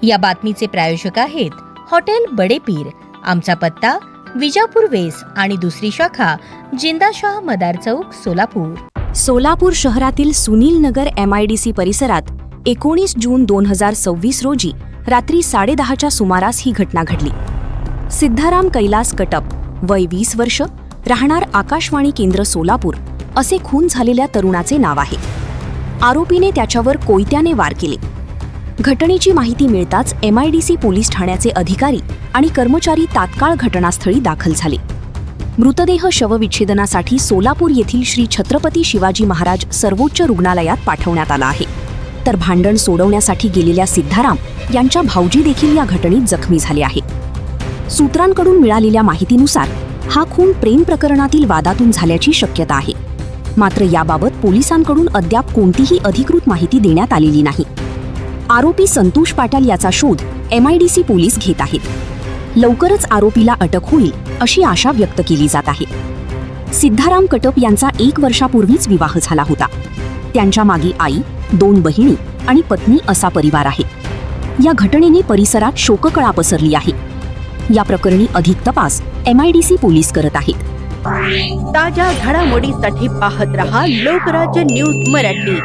या बातमीचे प्रायोजक आहेत हॉटेल बडे पीर. आमचा पत्ता विजापूर वेस आणि दुसरी शाखा जिंदाशाह मदार चौक, सोलापूर. सोलापूर शहरातील सुनील नगर MIDC परिसरात 19 जून 2026 रोजी रात्री 10:30च्या सुमारास ही घटना घडली. सिद्धाराम कैलास कटप, वय 20 वर्ष, राहणार आकाशवाणी केंद्र सोलापूर, असे खून झालेल्या तरुणाचे नाव आहे. आरोपीने त्याच्यावर कोयत्याने वार केले. घटनेची माहिती मिळताच MIDC पोलीस ठाण्याचे अधिकारी आणि कर्मचारी तात्काळ घटनास्थळी दाखल झाले. मृतदेह शवविच्छेदनासाठी सोलापूर येथील श्री छत्रपती शिवाजी महाराज सर्वोच्च रुग्णालयात पाठवण्यात आला आहे. तर भांडण सोडवण्यासाठी गेलेल्या सिद्धाराम यांच्या भाऊजी देखील या घटनेत जखमी झाले आहे. सूत्रांकडून मिळालेल्या माहितीनुसार हा खून प्रेम प्रकरणातील वादातून झाल्याची शक्यता आहे. मात्र याबाबत पोलिसांकडून अद्याप कोणतीही अधिकृत माहिती देण्यात आलेली नाही. आरोपी संतोष पाटील याचा शोध MIDC पोलीस घेत आहेत. लवकरच आरोपीला अटक होईल अशी आशा व्यक्त केली जात आहे. सिद्धाराम कटप यांचा 1 वर्षापूर्वीच विवाह झाला होता. त्यांच्या मागे आई, 2 बहिणी आणि पत्नी असा परिवार आहे. या घटनेने परिसरात शोककळा पसरली आहे. या प्रकरणी अधिक तपास MIDC पोलीस करत आहेत. ताज्या घडामोडीसाठी पाहत रहा लोकराज्य न्यूज मराठी.